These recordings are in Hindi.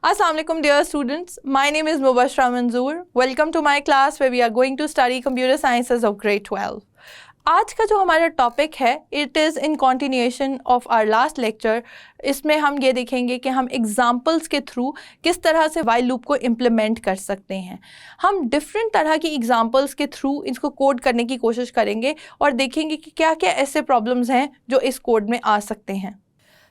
Assalamualaikum dear students, my name is Mubashra Manzoor. Welcome to my class where we are going to study computer sciences of grade 12. आज का जो हमारा टॉपिक है it is in continuation of our last lecture. इसमें हम ये देखेंगे कि हम एग्जांपल्स के थ्रू किस तरह से वाइल लूप को इम्प्लीमेंट कर सकते हैं. हम डिफरेंट तरह की एग्जांपल्स के थ्रू इसको कोड करने की कोशिश करेंगे और देखेंगे कि क्या क्या ऐसे प्रॉब्लम्स हैं जो इस कोड में आ सकते हैं.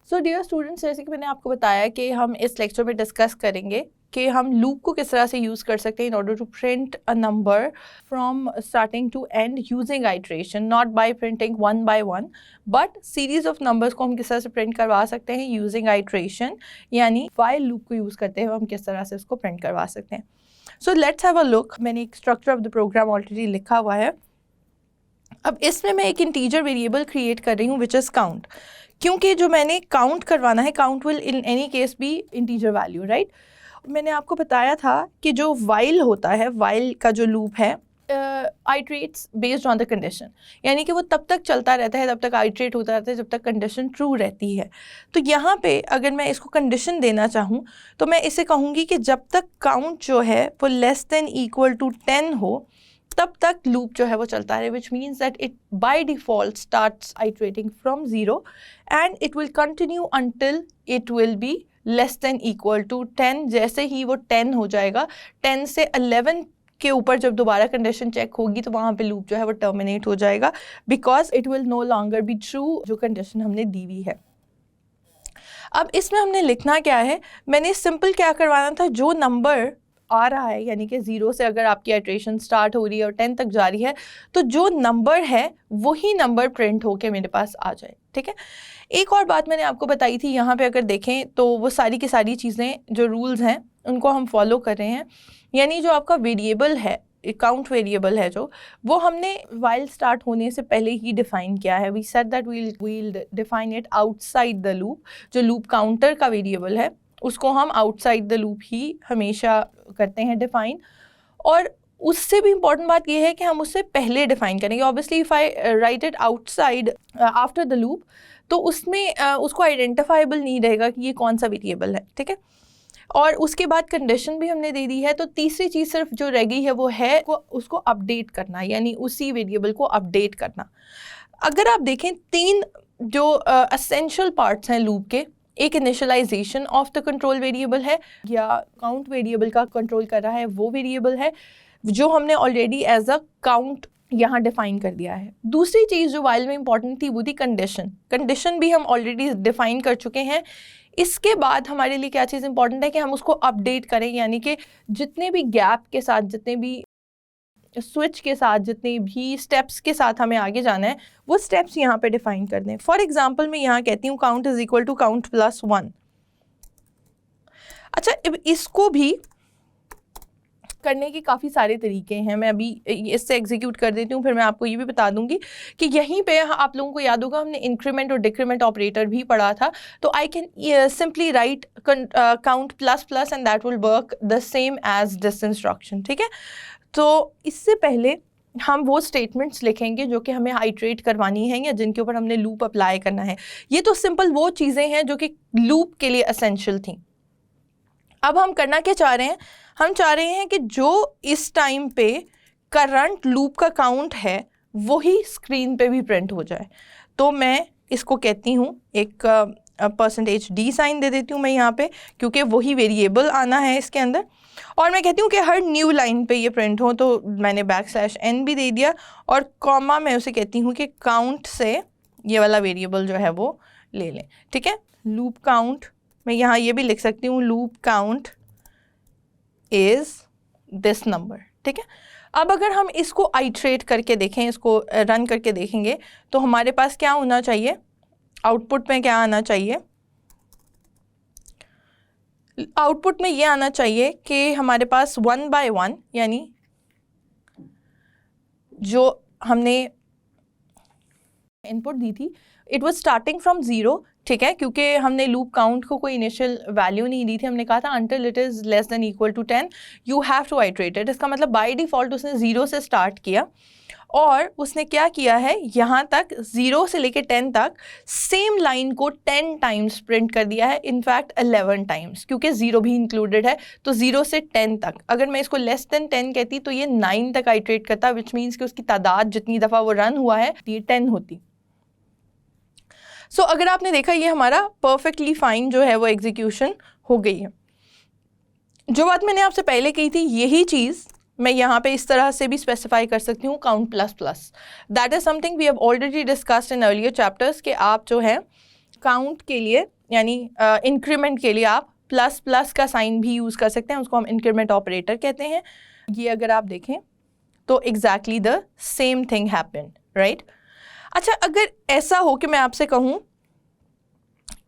सो डियर स्टूडेंट्स, जैसे कि मैंने आपको बताया कि हम इस लेक्चर में डिस्कस करेंगे कि हम लूप को किस तरह से यूज़ कर सकते हैं in order to print a number from starting to end using iteration, not by printing one by one but series of numbers को हम किस तरह से प्रिंट करवा सकते हैं यूजिंग आइट्रेशन, यानी वाइल लूप को यूज़ करते हैं हम किस तरह से उसको प्रिंट करवा सकते हैं. So let's have a look. मैंने एक structure of the program already लिखा हुआ है. अब इसमें मैं एक इंटीजर वेरिएबल क्रिएट कर रही हूँ विच इज़ काउंट, क्योंकि जो मैंने काउंट करवाना है, count will in any case be integer value, right. मैंने आपको बताया था कि जो वाइल होता है, वाइल का जो लूप है आइट्रेट्स बेस्ड ऑन द कंडीशन, यानी कि वो तब तक चलता रहता है, तब तक आइट्रेट होता रहता है जब तक कंडीशन ट्रू रहती है. तो यहाँ पे अगर मैं इसको कंडीशन देना चाहूँ तो मैं इसे कहूँगी कि जब तक काउंट जो है वो लेस देन इक्वल टू 10 हो तब तक लूप जो है वो चलता है, which means that it by default starts iterating from 0 and it will continue until it will be less than equal to 10. जैसे ही वो 10 हो जाएगा, 10 से 11 के ऊपर जब दोबारा कंडीशन चेक होगी तो वहाँ पे लूप जो है वो टर्मिनेट हो जाएगा, because it will no longer be true जो कंडीशन हमने दी हुई है. अब इसमें हमने लिखना क्या है, मैंने सिंपल क्या करवाना था, जो नंबर आ रहा है यानी कि 0 से अगर आपकी आइट्रेशन स्टार्ट हो रही है और 10 तक जा रही है तो जो नंबर है वही नंबर प्रिंट होके मेरे पास आ जाए. ठीक है. एक और बात मैंने आपको बताई थी, यहाँ पे अगर देखें तो वो सारी की सारी चीज़ें जो रूल्स हैं उनको हम फॉलो कर रहे हैं. यानी जो आपका वेरिएबल है, काउंट वेरिएबल है जो, वो हमने वाइल स्टार्ट होने से पहले ही डिफ़ाइन किया है. We said that we'll define it outside the loop. जो लूप काउंटर का वेरिएबल है उसको हम आउटसाइड द लूप ही हमेशा करते हैं डिफ़ाइन. और उससे भी इम्पॉर्टेंट बात यह है कि हम उससे पहले डिफ़ाइन करेंगे. Obviously if I right it outside after the loop तो उसमें उसको आइडेंटिफाइबल नहीं रहेगा कि ये कौन सा वेरिएबल है. ठीक है. और उसके बाद कंडीशन भी हमने दे दी है. तो तीसरी चीज़ सिर्फ जो रह गई है वो है उसको अपडेट करना, यानी उसी वेरिएबल को अपडेट करना. अगर आप देखें 3 जो एसेंशियल पार्ट्स हैं लूप के, एक initialization of the control variable है, या काउंट वेरिएबल का कंट्रोल कर रहा है वो वेरिएबल है जो हमने ऑलरेडी एज अ काउंट यहाँ डिफाइन कर दिया है. दूसरी चीज़ जो वाइल में इंपॉर्टेंट थी वो थी कंडीशन. कंडीशन भी हम ऑलरेडी डिफाइन कर चुके हैं. इसके बाद हमारे लिए क्या चीज़ इंपॉर्टेंट है कि हम उसको अपडेट करें, यानी कि जितने भी गैप के साथ, जितने भी स्विच के साथ, जितने भी स्टेप्स के साथ हमें आगे जाना है वो स्टेप्स यहाँ पे डिफाइन कर दें. फॉर एग्जांपल मैं यहाँ कहती हूँ count is equal to count plus 1. अच्छा, इसको भी करने के काफ़ी सारे तरीके हैं. मैं अभी इससे एग्जीक्यूट कर देती हूँ, फिर मैं आपको ये भी बता दूंगी कि यहीं पे आप लोगों को याद होगा हमने इंक्रीमेंट और डिक्रीमेंट ऑपरेटर भी पढ़ा था. तो I can simply write count plus plus and that will work the same as this instruction. ठीक है. तो इससे पहले हम वो स्टेटमेंट्स लिखेंगे जो कि हमें आइट्रेट करवानी है या जिनके ऊपर हमने लूप अप्लाई करना है. ये तो सिंपल वो चीज़ें हैं जो कि लूप के लिए एसेंशियल थी. अब हम करना क्या चाह रहे हैं, हम चाह रहे हैं कि जो इस टाइम पे करंट लूप का काउंट है वही स्क्रीन पे भी प्रिंट हो जाए. तो मैं इसको कहती हूँ एक %d साइन दे देती हूँ मैं यहाँ पे, क्योंकि वही वेरिएबल आना है इसके अंदर. और मैं कहती हूँ कि हर न्यू लाइन पे ये प्रिंट हो, तो मैंने \n भी दे दिया और कॉमा मैं उसे कहती हूँ कि काउंट से ये वाला वेरिएबल जो है वो ले लें. ठीक है. लूप काउंट, मैं यहाँ ये भी लिख सकती हूँ loop count is this number. ठीक है. अब अगर हम इसको आइट्रेट करके देखें, इसको रन करके देखेंगे तो हमारे पास क्या होना चाहिए, आउटपुट में क्या आना चाहिए, आउटपुट में ये आना चाहिए कि हमारे पास 1 by 1, यानी जो हमने इनपुट दी थी इट वाज स्टार्टिंग फ्रॉम 0. ठीक है. क्योंकि हमने लूप काउंट को कोई इनिशियल वैल्यू नहीं दी थी, हमने कहा था until it is less than equal to 10 you have to iterate it. इसका मतलब बाय डिफ़ॉल्ट उसने 0 से स्टार्ट किया और उसने क्या किया है, यहाँ तक 0 से लेके 10 तक सेम लाइन को 10 टाइम्स प्रिंट कर दिया है, इनफैक्ट 11 टाइम्स, क्योंकि 0 भी इंक्लूडेड है। तो 0 से 10 तक, अगर मैं इसको लेस देन 10 कहती तो ये 9 तक आइट्रेट करता, विच मीन्स कि उसकी तादाद जितनी दफ़ा वो रन हुआ है ये 10 होती। सो अगर आपने देखा ये हमारा परफेक्टली फाइन जो है वो एग्जीक्यूशन हो गई है। जो बात मैंने आपसे पहले कही थी यही चीज़ मैं यहाँ पे इस तरह से भी स्पेसिफाई कर सकती हूँ, count plus plus. That is something we have already discussed in earlier chapters कि आप जो है काउंट के लिए यानी इंक्रीमेंट के लिए आप प्लस प्लस का साइन भी यूज़ कर सकते हैं, उसको हम इंक्रीमेंट ऑपरेटर कहते हैं। ये अगर आप देखें तो exactly the same thing happened, right. अच्छा, अगर ऐसा हो कि मैं आपसे कहूँ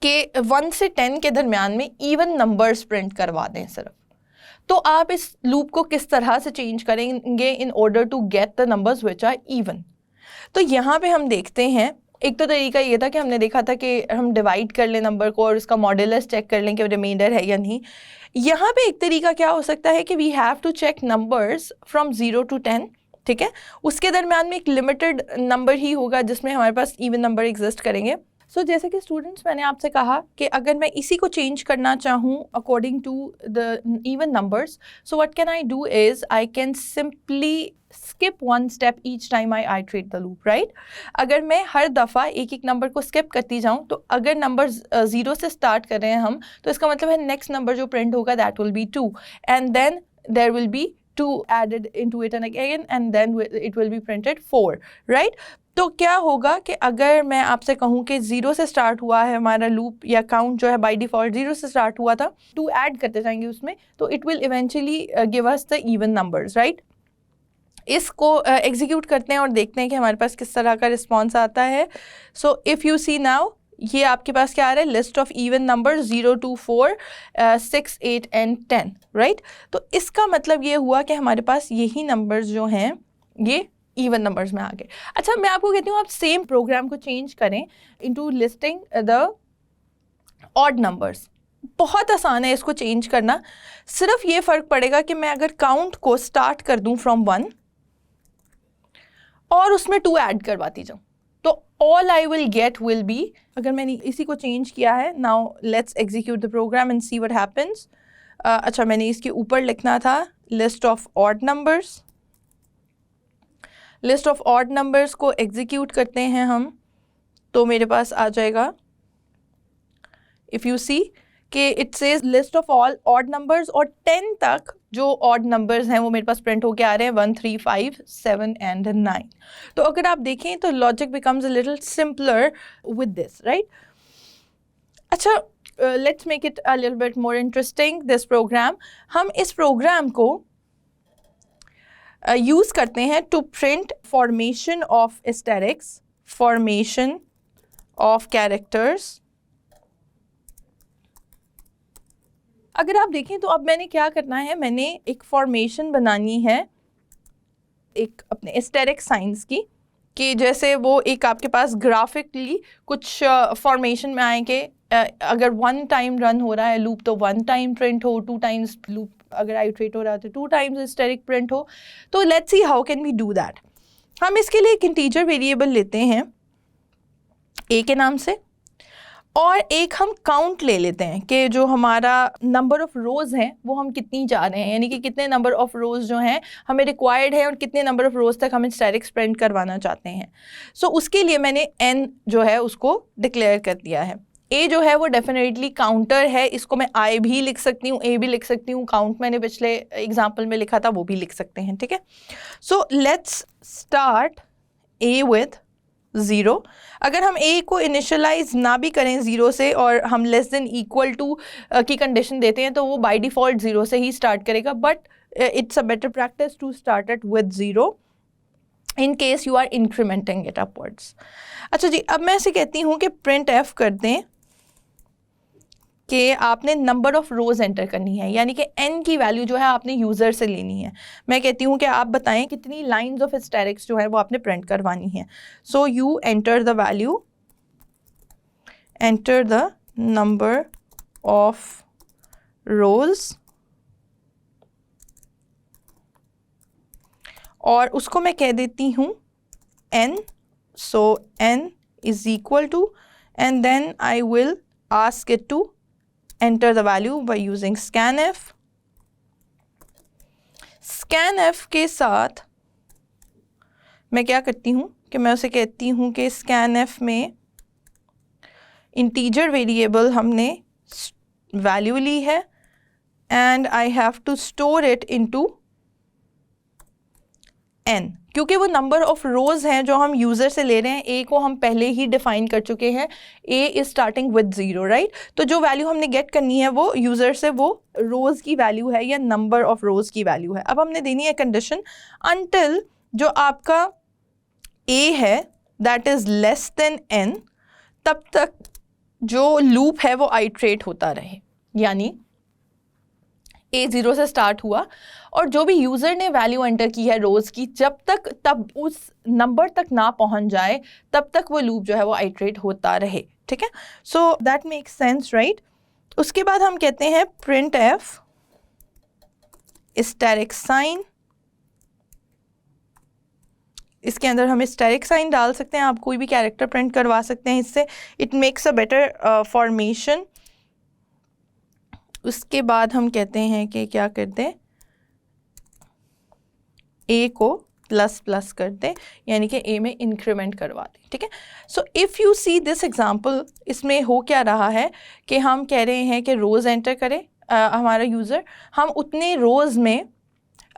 कि 1 से 10 के दरमियान में इवन नंबर्स प्रिंट करवा दें सिर्फ, तो आप इस लूप को किस तरह से चेंज करेंगे in order to get the numbers which are even. तो यहाँ पे हम देखते हैं, एक तो तरीका ये था कि हमने देखा था कि हम डिवाइड कर लें नंबर को और उसका मॉड्यूलस चेक कर लें कि रिमाइंडर है या नहीं। यहाँ पे एक तरीका क्या हो सकता है कि we have to check numbers from 0 to 10, ठीक है। उसके दरमियान में एक लिमिटेड नंबर ही होगा जिसमें हमारे पास इवन नंबर एग्जिस्ट करेंगे। सो जैसे कि स्टूडेंट्स मैंने आपसे कहा कि अगर मैं इसी को चेंज करना चाहूँ according to the even numbers, so what can I do is I can simply skip 1 step each time I iterate the loop, right. अगर मैं हर दफ़ा एक एक नंबर को स्किप करती जाऊँ तो अगर नंबर 0 से स्टार्ट कर रहे हैं हम, तो इसका मतलब है नेक्स्ट नंबर जो प्रिंट होगा that will be 2 and then there will be 2 added into it and again and then it will be printed 4, right। तो क्या होगा कि अगर मैं आपसे कहूँ कि 0 से स्टार्ट हुआ है हमारा लूप या काउंट जो है बाय डिफ़ॉल्ट 0 से स्टार्ट हुआ था, 2 ऐड करते जाएंगे उसमें, तो it will eventually give us the even numbers, right. इसको एग्जीक्यूट करते हैं और देखते हैं कि हमारे पास किस तरह का रिस्पॉन्स आता है। So if you see now, ये आपके पास क्या आ रहा है, list of even number 0 to 4 6 8 and 10, right. तो इसका मतलब ये हुआ कि हमारे पास यही नंबर्स जो हैं ये इवन नंबर्स में आ गए। अच्छा, मैं आपको कहती हूँ आप सेम प्रोग्राम को चेंज करें into listing the odd numbers. बहुत आसान है इसको चेंज करना, सिर्फ ये फ़र्क पड़ेगा कि मैं अगर काउंट को स्टार्ट कर दूँ फ्रॉम 1 और उसमें 2 ऐड करवाती जाऊँ, तो all I will get will be, अगर मैंने इसी को चेंज किया है, now let's execute the program and see what happens. अच्छा, मैंने इसके ऊपर लिखना था list of odd numbers. List of odd numbers को एग्जीक्यूट करते हैं हम, तो मेरे पास आ जाएगा, इफ़ यू सी कि it says list of all odd numbers, और 10 तक जो ऑड नंबर्स हैं वो मेरे पास प्रिंट होके आ रहे हैं 1 3 5 7 and 9। तो अगर आप देखें तो logic becomes a little simpler with this, right. अच्छा, let's make it a little bit more interesting this program. हम इस प्रोग्राम को यूज़ करते हैं to print formation of asterisks, formation of characters. अगर आप देखें तो अब मैंने क्या करना है, मैंने एक फॉर्मेशन बनानी है एक अपने एस्टेरिक साइंस की, कि जैसे वो एक आपके पास ग्राफिकली कुछ फॉर्मेशन में आए कि अगर 1 टाइम रन हो रहा है लूप तो 1 टाइम प्रिंट हो, 2 टाइम्स लूप अगर आइट्रेट हो रहा है तो 2 टाइम्स एस्टेरिक प्रिंट हो। तो let's see how can we do that. हम इसके लिए एक इंटीजर वेरिएबल लेते हैं ए के नाम से, और एक हम काउंट ले लेते हैं कि जो हमारा नंबर ऑफ़ रोज़ हैं वो हम कितनी जा रहे हैं, यानी कि कितने नंबर ऑफ़ रोज़ जो हैं हमें रिक्वायर्ड है और कितने नंबर ऑफ़ रोज़ तक हम एस्टेरिक्स प्रिंट करवाना चाहते हैं। सो उसके लिए मैंने n जो है उसको डिक्लेयर कर दिया है। a जो है वो डेफिनेटली काउंटर है, इसको मैं i भी लिख सकती हूँ, a भी लिख सकती हूँ, काउंट मैंने पिछले एग्जाम्पल में लिखा था वो भी लिख सकते हैं, ठीक है। So let's start a with 0। अगर हम a को इनिशियलाइज ना भी करें 0 से और हम लेस देन इक्वल टू की कंडीशन देते हैं तो वो बाय डिफ़ॉल्ट 0 से ही स्टार्ट करेगा, but it's a better practice to start it with 0 in case you are incrementing it upwards. अच्छा जी, अब मैं ऐसे कहती हूँ कि प्रिंट एफ कर दें कि आपने नंबर ऑफ़ रोज़ एंटर करनी है, यानी कि n की वैल्यू जो है आपने यूज़र से लेनी है। मैं कहती हूँ कि आप बताएं कितनी लाइंस ऑफ एस्टेरिक्स जो है वो आपने प्रिंट करवानी है। So you enter the value, enter the number of rows, और उसको मैं कह देती हूँ n, so n is equal to, and then I will ask it to enter the value by using scanf. scanf के साथ मैं क्या करती हूँ कि मैं उसे कहती हूँ कि scanf में इंटीजर वेरिएबल हमने वैल्यू ली है and I have to store it into n, क्योंकि वो नंबर ऑफ रोज हैं जो हम यूज़र से ले रहे हैं। a को हम पहले ही डिफाइन कर चुके हैं, a is starting with 0, right. तो जो वैल्यू हमने गेट करनी है वो यूज़र से वो रोज़ की वैल्यू है या नंबर ऑफ रोज़ की वैल्यू है। अब हमने देनी है कंडीशन अनटिल जो आपका a है that is less then n, तब तक जो लूप है वो आइट्रेट होता रहे। यानी a 0 से स्टार्ट हुआ और जो भी यूज़र ने वैल्यू एंटर की है रोज़ की, जब तक तब उस नंबर तक ना पहुंच जाए तब तक वो लूप जो है वो आइट्रेट होता रहे, ठीक है। So that makes sense, right. उसके बाद हम कहते हैं प्रिंट एफ स्टैटिक साइन। इसके अंदर हम स्टैटिक साइन डाल सकते हैं, आप कोई भी कैरेक्टर प्रिंट करवा सकते हैं इससे, it makes a better formation. उसके बाद हम कहते हैं कि क्या करते हैं, a को प्लस प्लस कर दें, यानी कि a में इंक्रीमेंट करवा दें, ठीक है। So if you see this example, इसमें हो क्या रहा है कि हम कह रहे हैं कि रोज़ एंटर करे हमारा यूज़र, हम उतने रोज़ में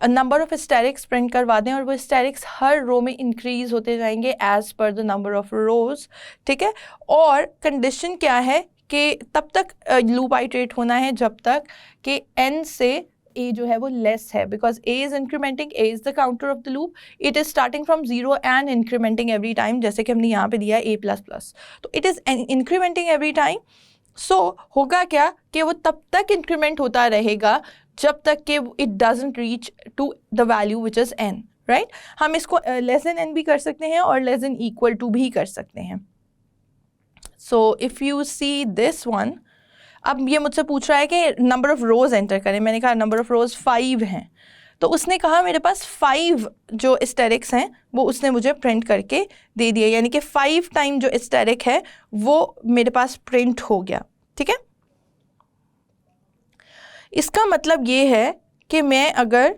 नंबर ऑफ स्टैटिक्स प्रिंट करवा दें और वो स्टैटिक्स हर रो में इंक्रीज होते जाएंगे as per the number of रोज़, ठीक है। और कंडीशन क्या है कि तब तक लूप आइट्रेट होना है जब तक कि n से a जो है वो लेस है, because a is incrementing, a is the counter of the loop, it is starting from 0 and incrementing every time, जैसे कि हमने यहाँ पे दिया है a प्लस प्लस, तो it is incrementing every time. So होगा क्या कि वो तब तक इंक्रीमेंट होता रहेगा जब तक कि it doesn't reach to the value which is n, right. हम इसको लेस देन n भी कर सकते हैं और लेस देन इक्वल टू भी कर सकते हैं। सो if you see this one, अब ये मुझसे पूछ रहा है कि नंबर ऑफ़ रोज़ एंटर करें, मैंने कहा नंबर ऑफ़ रोज़ 5 हैं, तो उसने कहा मेरे पास 5 जो स्टैटिक्स हैं वो उसने मुझे प्रिंट करके दे दिया, यानी कि 5 टाइम जो स्टैटिक है वो मेरे पास प्रिंट हो गया, ठीक है। इसका मतलब ये है कि मैं अगर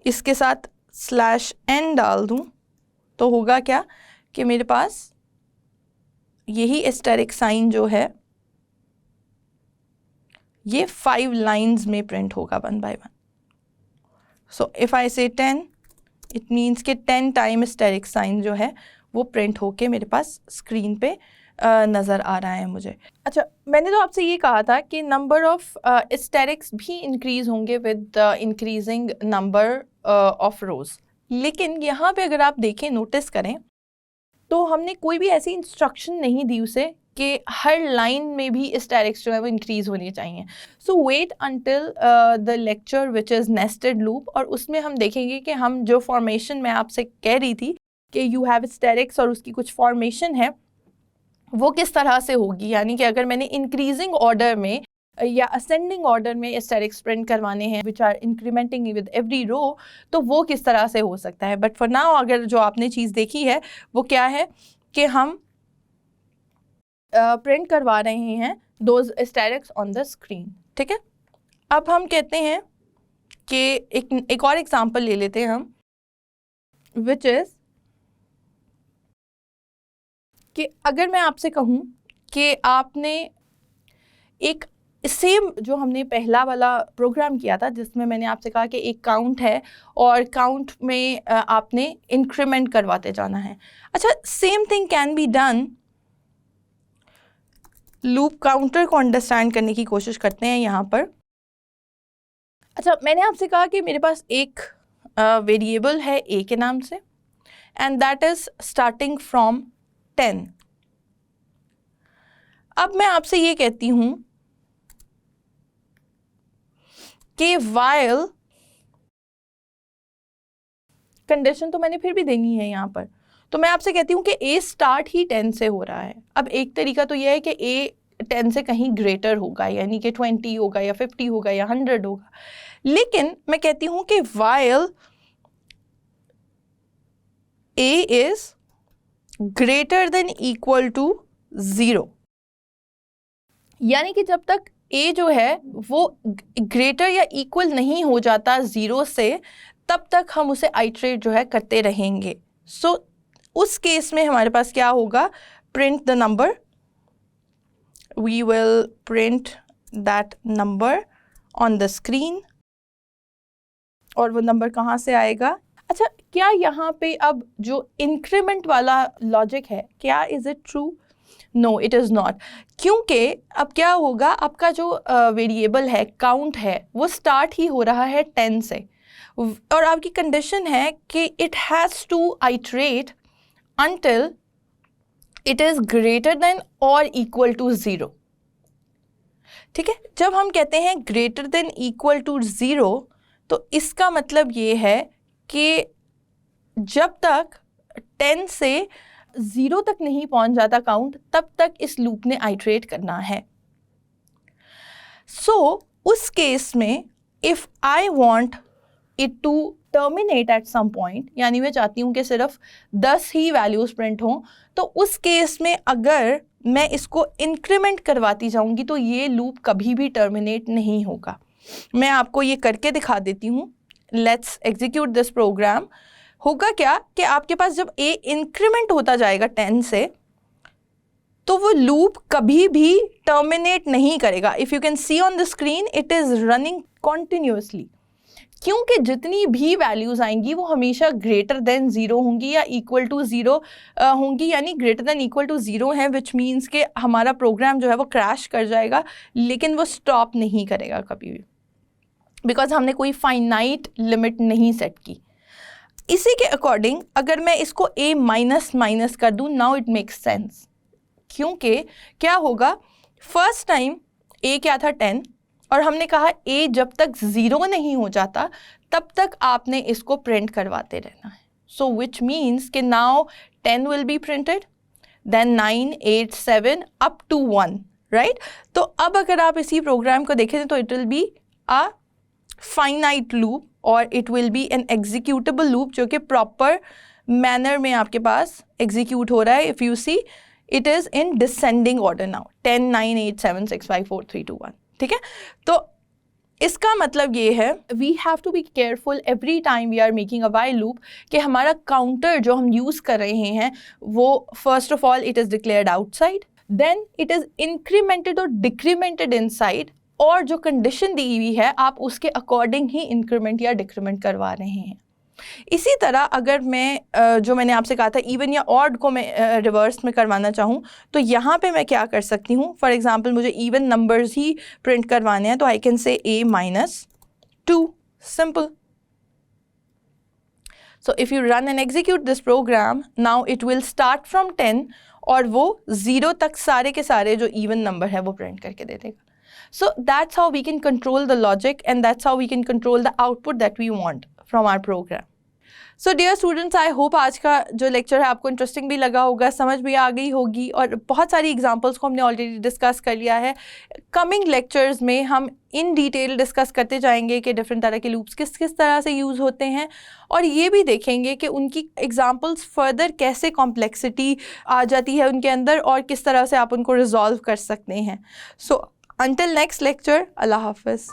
इसके साथ /n डाल दूं तो होगा क्या कि मेरे पास यही स्टैटिक साइन जो है ये 5 लाइंस में प्रिंट होगा 1 बाय 1। सो इफ़ आई से 10, इट मीन्स कि 10 टाइम स्टैटिक साइन जो है वो प्रिंट होके मेरे पास स्क्रीन पे नज़र आ रहा है मुझे। अच्छा, मैंने तो आपसे ये कहा था कि नंबर ऑफ़ स्टैटिक्स भी इंक्रीज होंगे विद इंक्रीजिंग नंबर ऑफ़ रोज़, लेकिन यहाँ पे अगर आप देखें, नोटिस करें, तो हमने कोई भी ऐसी इंस्ट्रक्शन नहीं दी उसे कि हर लाइन में भी स्टैटिक्स जो है वो इंक्रीज होनी चाहिए। So wait until the lecture which is nested loop, और उसमें हम देखेंगे कि हम जो फॉर्मेशन मैं आपसे कह रही थी कि यू हैव स्टैटिक्स और उसकी कुछ फॉर्मेशन है वो किस तरह से होगी, यानी कि अगर मैंने इंक्रीजिंग ऑर्डर में या असेंडिंग ऑर्डर में स्टैटिक्स प्रिंट करवाने हैं which are incrementing with every row, तो वो किस तरह से हो सकता है। बट फॉर नाउ अगर जो आपने चीज़ देखी है वो क्या है कि हम प्रिंट करवा रहे हैं those statics on the screen, ठीक है। अब हम कहते हैं कि एक और एग्जांपल ले लेते हैं हम, विच इज़ कि अगर मैं आपसे कहूँ कि आपने एक सेम जो हमने पहला वाला प्रोग्राम किया था जिसमें मैंने आपसे कहा कि एक काउंट है और काउंट में आपने इंक्रीमेंट करवाते जाना है। अच्छा, same thing can be done. Loop counter को अंडरस्टैंड करने की कोशिश करते हैं यहाँ पर। अच्छा, मैंने आपसे कहा कि मेरे पास एक वेरिएबल है a के नाम से and that is starting from 10। अब मैं आपसे ये कहती हूँ कि while, कंडीशन तो मैंने फिर भी देनी है यहाँ पर, तो मैं आपसे कहती हूँ कि a स्टार्ट ही 10 से हो रहा है। अब एक तरीका तो यह है कि a 10 से कहीं ग्रेटर होगा, यानी कि 20 होगा या 50 होगा या 100 होगा, लेकिन मैं कहती हूँ कि while a is greater than equal to 0, यानी कि जब तक a जो है वो ग्रेटर या इक्वल नहीं हो जाता 0 से, तब तक हम उसे आइट्रेट जो है करते रहेंगे. सो उस केस में हमारे पास क्या होगा, print the number, we will print that number on the screen. और वो नंबर कहाँ से आएगा? अच्छा, क्या यहाँ पे अब जो इंक्रीमेंट वाला लॉजिक है, क्या is it true? No, it is not. क्योंकि अब क्या होगा, आपका जो वेरिएबल है, काउंट है, वो स्टार्ट ही हो रहा है 10 से, और आपकी कंडीशन है कि it has to iterate until it is greater than or equal to 0. ठीक है, जब हम कहते हैं greater than equal to 0, तो इसका मतलब ये है कि जब तक 10 से 0 तक नहीं पहुंच जाता काउंट, तब तक इस लूप ने आइट्रेट करना है. सो उस केस में if I want it to terminate at some point, यानी मैं चाहती हूँ कि सिर्फ 10 ही वैल्यूज़ प्रिंट हों, तो उस केस में अगर मैं इसको इंक्रीमेंट करवाती जाऊँगी तो ये लूप कभी भी टर्मिनेट नहीं होगा. मैं आपको ये करके दिखा देती हूँ. Let's execute this program. होगा क्या कि आपके पास जब a इंक्रीमेंट होता जाएगा 10 से, तो वो लूप कभी भी टर्मिनेट नहीं करेगा. If you can see on the screen, it is running continuously, क्योंकि जितनी भी वैल्यूज़ आएंगी वो हमेशा ग्रेटर देन 0 होंगी या इक्वल टू 0 होंगी. यानी ग्रेटर देन इक्वल टू 0 है, विच मीन्स कि हमारा प्रोग्राम जो है वो क्रैश कर जाएगा, लेकिन वो स्टॉप नहीं करेगा कभी भी, बिकॉज हमने कोई फाइनाइट लिमिट नहीं सेट की. इसी के अकॉर्डिंग अगर मैं इसको a माइनस माइनस कर दूँ, नाउ इट मेक्स सेंस. क्योंकि क्या होगा, फर्स्ट टाइम a क्या था 10, और हमने कहा a जब तक 0 नहीं हो जाता तब तक आपने इसको प्रिंट करवाते रहना है. सो विच मीन्स कि now 10 will be printed, then 9, 8, 7 up to 1, right. तो अब अगर आप इसी प्रोग्राम को देखें तो it will be a finite loop और it will be an executable loop, जो कि प्रॉपर मैनर में आपके पास एग्जीक्यूट हो रहा है. If you see, it is in descending order now, 10, 9, 8, 7, 6, 5, 4, 3, 2, 1. ठीक है, तो इसका मतलब ये है, we have to be careful every time we are making a while loop कि हमारा काउंटर जो हम यूज़ कर रहे हैं वो first of all it is declared outside, then it is incremented और डिक्रीमेंटेड इनसाइड, और जो कंडीशन दी हुई है आप उसके अकॉर्डिंग ही इंक्रीमेंट या डिक्रीमेंट करवा रहे हैं. इसी तरह अगर मैं जो मैंने आपसे कहा था इवन या ऑड को मैं रिवर्स में करवाना चाहूँ, तो यहाँ पे मैं क्या कर सकती हूँ. फॉर एग्जांपल मुझे इवन नंबर्स ही प्रिंट करवाने हैं, तो I can say a minus 2, simple. So if you run and execute this program, now it will start from 10 और वो 0 तक सारे के सारे जो इवन नंबर है वो प्रिंट करके दे देगा. So that's how we can control the logic, and that's how we can control the output that we want from our program. So dear students, I hope आज का जो लेक्चर है आपको इंटरेस्टिंग भी लगा होगा, समझ भी आ गई होगी, और बहुत सारी एग्जांपल्स को हमने ऑलरेडी डिस्कस कर लिया है. कमिंग लेक्चर्स में हम इन डिटेल डिस्कस करते जाएंगे कि डिफरेंट तरह के लूप्स किस किस तरह से यूज़ होते हैं, और ये भी देखेंगे कि उनकी एग्जांपल्स फर्दर कैसे कॉम्प्लेक्सिटी आ जाती है उनके अंदर और किस तरह से आप उनको रिजॉल्व कर सकते हैं. So until next lecture, Allah Hafiz.